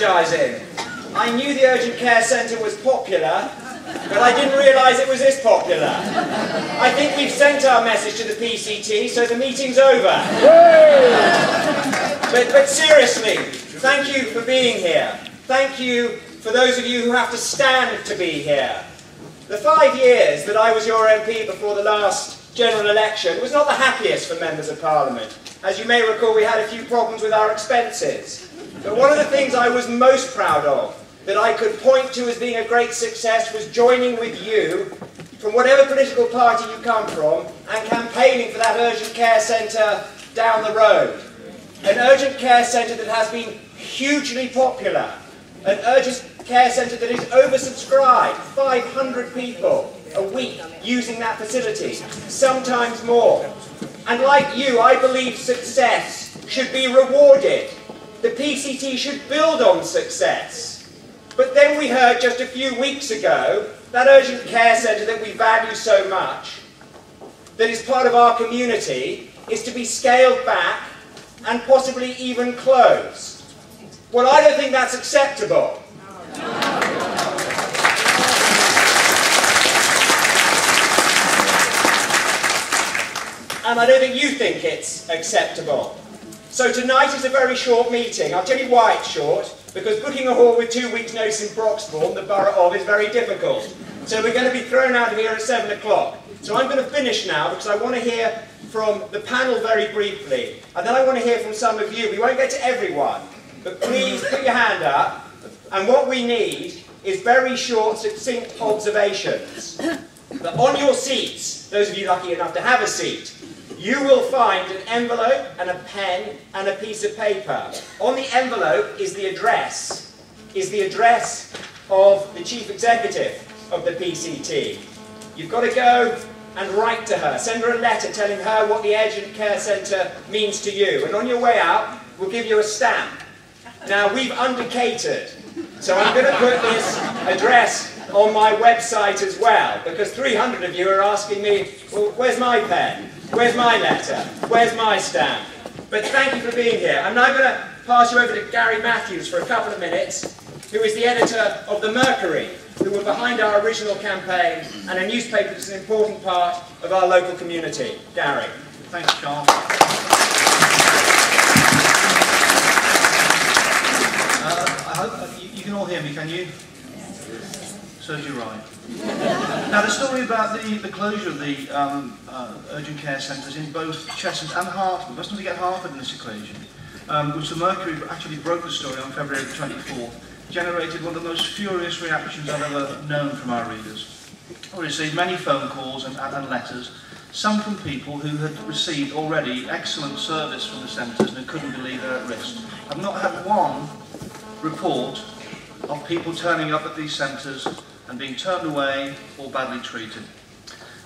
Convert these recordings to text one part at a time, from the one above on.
apologising. I knew the urgent care centre was popular, but I didn't realise it was this popular. I think we've sent our message to the PCT, so the meeting's over. But seriously, thank you for being here. Thank you for those of you who have to stand to be here. The 5 years that I was your MP before the last general election was not the happiest for members of Parliament. As you may recall, we had a few problems with our expenses. But one of the things I was most proud of, that I could point to as being a great success, was joining with you, from whatever political party you come from, and campaigning for that urgent care centre down the road. An urgent care centre that has been hugely popular. An urgent care centre that is oversubscribed, 500 people a week using that facility, sometimes more. And like you, I believe success should be rewarded. The PCT should build on success. But then we heard just a few weeks ago that urgent care centre that we value so much, that is part of our community, is to be scaled back and possibly even closed. Well, I don't think that's acceptable. And I don't think you think it's acceptable. So tonight is a very short meeting. I'll tell you why it's short. Because booking a hall with 2 weeks' notice in Broxbourne, the borough of, is very difficult. So we're going to be thrown out of here at 7 o'clock. So I'm going to finish now because I want to hear from the panel very briefly. And then I want to hear from some of you. We won't get to everyone. But please put your hand up. And what we need is very short, succinct observations. But on your seats, those of you lucky enough to have a seat, you will find an envelope and a pen and a piece of paper. On the envelope is the address of the Chief Executive of the PCT. You've got to go and write to her. Send her a letter telling her what the urgent care centre means to you. And on your way out, we'll give you a stamp. Now, we've undercatered, so I'm going to put this address on my website as well, because 300 of you are asking me, well, where's my pen? Where's my letter? Where's my stamp? But thank you for being here. I'm now going to pass you over to Gary Matthews for a couple of minutes, who is the editor of The Mercury, who were behind our original campaign, and a newspaper that's an important part of our local community. Gary. Thanks, Charles. I hope you can all hear me, can you? Serves you right. Now, the story about the closure of the urgent care centres in both Cheshunt and Hertford, mustn't we get Hertford in this equation, which the Mercury actually broke the story on February 24th, generated one of the most furious reactions I've ever known from our readers. We received many phone calls and letters, some from people who had received already excellent service from the centres and couldn't believe they're at risk. I've not had one report of people turning up at these centres and being turned away or badly treated.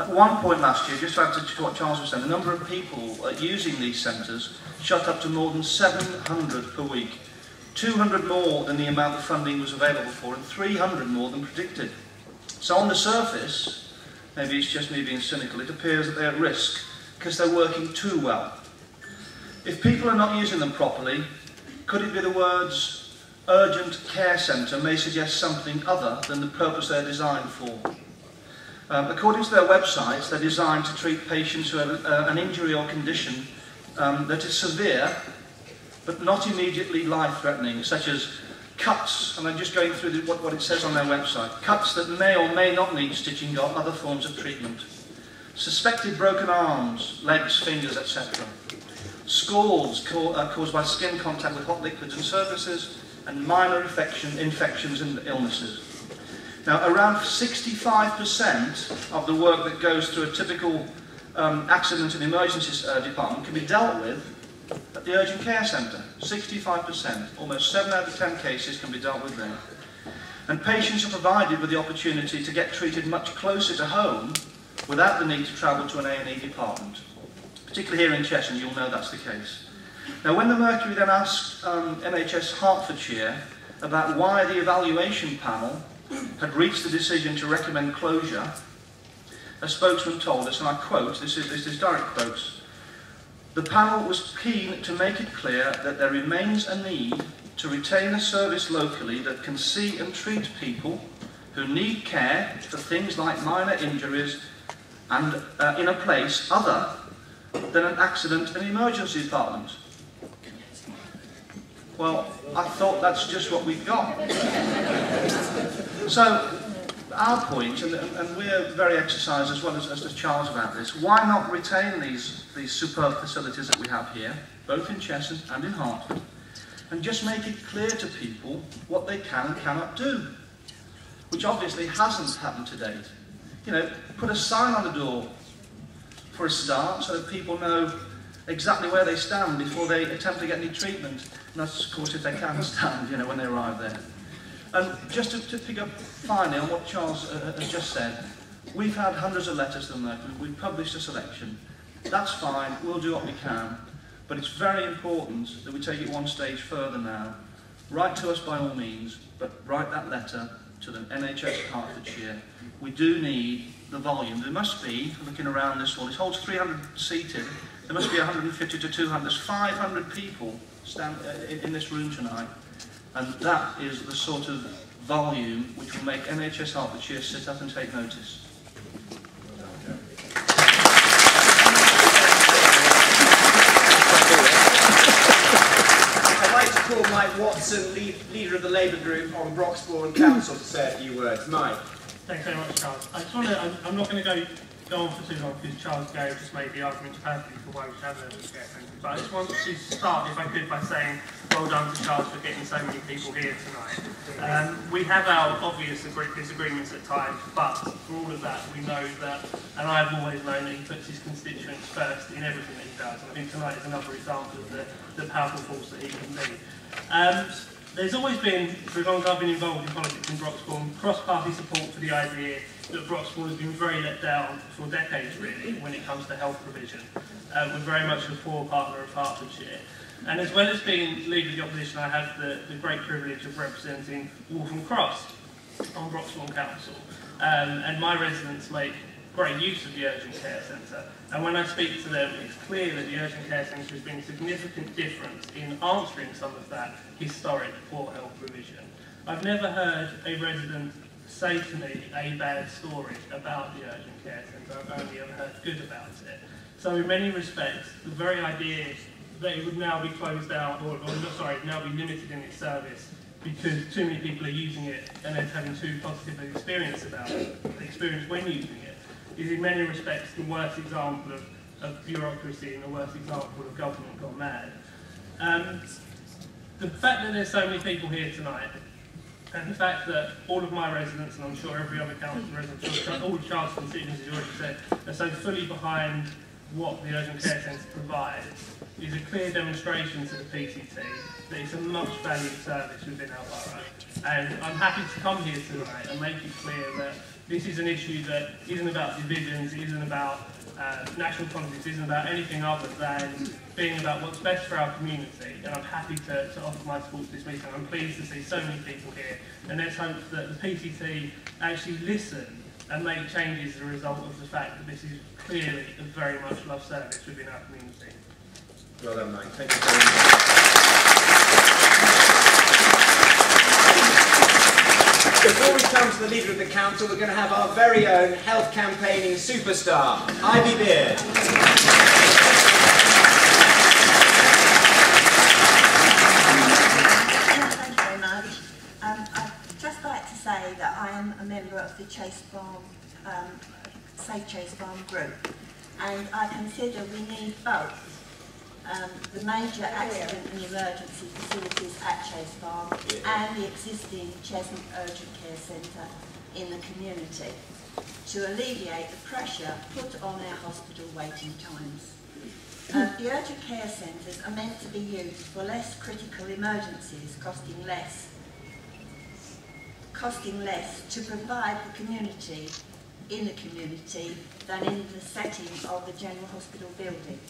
At one point last year, just after what Charles was saying, the number of people using these centres shot up to more than 700 per week, 200 more than the amount of funding was available for, and 300 more than predicted. So on the surface, maybe it's just me being cynical, it appears that they're at risk because they're working too well. If people are not using them properly, could it be the words urgent care centre may suggest something other than the purpose they're designed for? According to their websites, they're designed to treat patients who have an injury or condition that is severe but not immediately life-threatening, such as cuts, and I'm just going through what it says on their website, cuts that may or may not need stitching or other forms of treatment, suspected broken arms, legs, fingers, etc., scalds caused by skin contact with hot liquids and surfaces, and minor infections and illnesses. Now, around 65% of the work that goes through a typical accident and emergencies department can be dealt with at the urgent care centre. 65%, almost 7 out of 10 cases can be dealt with there. And patients are provided with the opportunity to get treated much closer to home without the need to travel to an A&E department. Particularly here in Cheshunt, you'll know that's the case. Now, when the Mercury then asked NHS Hertfordshire about why the evaluation panel had reached the decision to recommend closure, a spokesman told us, and I quote, this is direct quotes, "The panel was keen to make it clear that there remains a need to retain a service locally that can see and treat people who need care for things like minor injuries and in a place other than an accident and emergency department. Well, I thought that's just what we've got. So, our point, and we're very exercised as well as Charles about this, why not retain these superb facilities that we have here, both in Cheshunt and in Hertford, and just make it clear to people what they can and cannot do, which obviously hasn't happened to date. You know, put a sign on the door for a start so that people know exactly where they stand before they attempt to get any treatment. And that's, of course, if they can stand, you know, when they arrive there. And just to pick up finally on what Charles has just said, we've had hundreds of letters to them. We've published a selection. That's fine, we'll do what we can. But it's very important that we take it one stage further now. Write to us by all means, but write that letter to the NHS Hertfordshire. We do need the volume. There must be, looking around this hall, it holds 300 seated, there must be 150 to 200, there's 500 people stand in this room tonight. And that is the sort of volume which will make NHS Hertfordshire sit up and take notice. I'd like to call Mike Watson, leader of the Labour Group on Broxbourne Council, to say a few words. Mike. Thanks very much, Charles. I just want to, I'm not going to go on for too long because Charles Gay just made the arguments perfectly for why we should have an urgent care centre. But I just want to start, if I could, by saying well done to Charles for getting so many people here tonight. We have our obvious disagreements at times, but for all of that, we know that, and I've always known that he puts his constituents first in everything that he does. And I think tonight is another example of the powerful force that he can be. There's always been, for as long as I've been involved in politics in Broxbourne, cross-party support for the idea that Broxbourne has been very let down for decades, really, when it comes to health provision. We're very much a poor partner of Hertfordshire. And as well as being leader of the opposition, I have the great privilege of representing Waltham Cross on Broxbourne Council. And my residents make great use of the urgent care centre. And when I speak to them, it's clear that the urgent care centre has been a significant difference in answering some of that historic poor health provision. I've never heard a resident say to me a bad story about the urgent care centre. I've only ever heard good about it. So in many respects, the very idea that it would now be closed out, now be limited in its service because too many people are using it and then having too positive an experience about it, the experience when using it, is in many respects the worst example of bureaucracy and the worst example of government gone mad. The fact that there's so many people here tonight, and the fact that all of my residents, and I'm sure every other council resident, all of Charles' constituents, as you already said, are so fully behind what the urgent care centre provides, is a clear demonstration to the PCT that it's a much valued service within our borough. And I'm happy to come here tonight and make it clear that this is an issue that isn't about divisions, it isn't about national politics, it isn't about anything other than being about what's best for our community. And I'm happy to offer my support to this meeting. I'm pleased to see so many people here. And let's hope that the PCT actually listen and make changes as a result of the fact that this is clearly a very much loved service within our community. Well done, Mike. Thank you very much. Before we come to the leader of the council, we're going to have our very own health campaigning superstar, Ivy Beard. Thank you very much. I'd just like to say that I am a member of the Safe Chase Farm group, and I consider we need both the major accident and emergency facilities at Chase Farm and the existing Cheshunt Urgent Care Centre in the community to alleviate the pressure put on our hospital waiting times. The urgent care centres are meant to be used for less critical emergencies, costing less to provide the community in the community than in the setting of the general hospital building.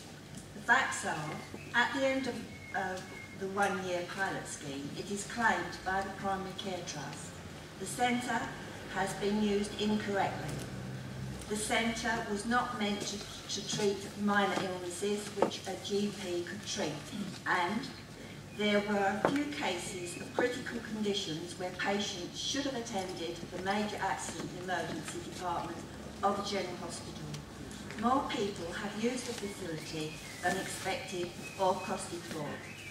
The facts are, at the end of the one-year pilot scheme, it is claimed by the Primary Care Trust the centre has been used incorrectly. The centre was not meant to treat minor illnesses which a GP could treat, and there were a few cases of critical conditions where patients should have attended the major accident and emergency department of a general hospital. More people have used the facility than expected or costed for,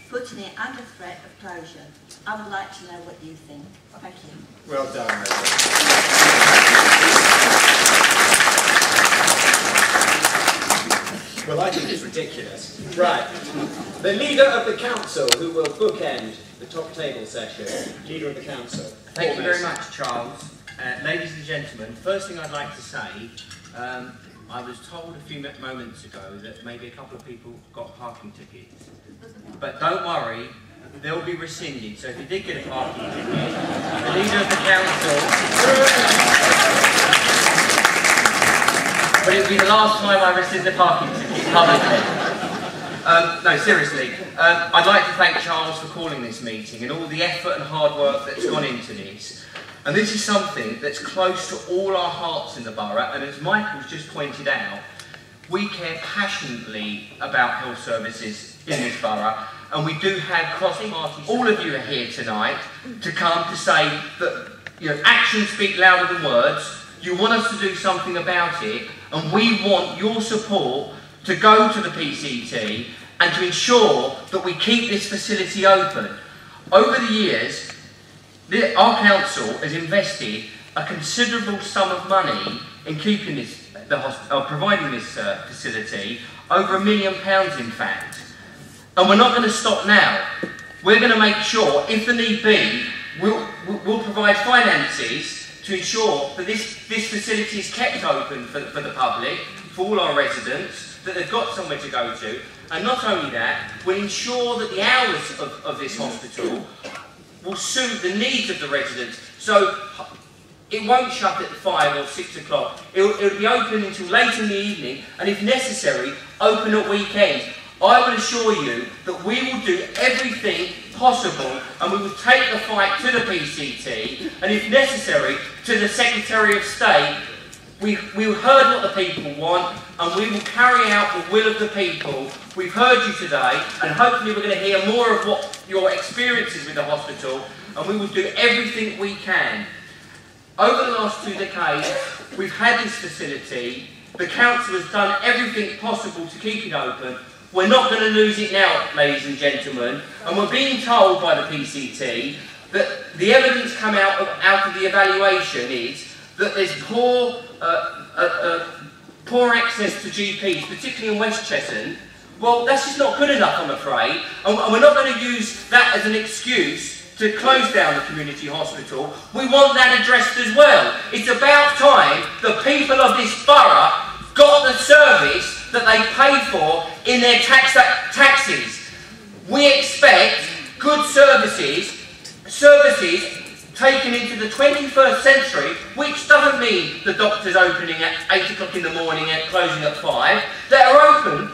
putting it under threat of closure. I would like to know what you think. Thank you. Well done, Well, I think it's ridiculous. Right. The leader of the council, who will bookend the top table session. Leader of the council. Thank you very much, Charles. Ladies and gentlemen, first thing I'd like to say, I was told a few moments ago that maybe a couple of people got parking tickets. But don't worry, they'll be rescinded. So if you did get a parking ticket, the leader of the council... But it'll be the last time I rescind the parking ticket publicly. No, seriously, I'd like to thank Charles for calling this meeting and all the effort and hard work that's gone into this. And this is something that's close to all our hearts in the borough, and as Michael's just pointed out, we care passionately about health services in this borough, and we do have cross-parties. All of you are here tonight to come to say that, you know, actions speak louder than words. You want us to do something about it, and we want your support to go to the PCT and to ensure that we keep this facility open. Over the years, our council has invested a considerable sum of money in keeping this, providing this facility, over £1 million in fact. And we're not going to stop now. We're going to make sure, if the need be, we'll provide finances to ensure that this facility is kept open for the public, for all our residents, that they've got somewhere to go to. And not only that, we'll ensure that the hours of this hospital will suit the needs of the residents. So it won't shut at 5 or 6 o'clock. It'll be open until late in the evening, and if necessary, open at weekends. I will assure you that we will do everything possible, and we will take the fight to the PCT, and if necessary, to the Secretary of State. We've heard what the people want, and we will carry out the will of the people. We've heard you today, and hopefully we're going to hear more of what your experiences with the hospital, and we will do everything we can. Over the last 2 decades, we've had this facility. The council has done everything possible to keep it open. We're not going to lose it now, ladies and gentlemen, and we're being told by the PCT that the evidence come out of the evaluation is that there's poor access to GPs, particularly in West Cheshunt. Well, that's just not good enough, I'm afraid, and we're not going to use that as an excuse to close down the community hospital. We want that addressed as well. It's about time the people of this borough got the service that they pay for in their taxes. We expect good services taken into the 21st century, which doesn't mean the doctor's opening at 8 o'clock in the morning and closing at 5. That are open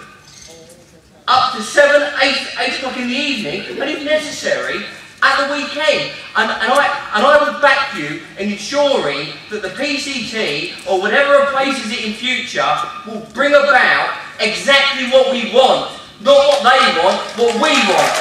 up to 7, 8 o'clock in the evening, and if necessary, at the weekend. And I would back you in ensuring that the PCT, or whatever replaces it in future, will bring about exactly what we want, not what they want, what we want.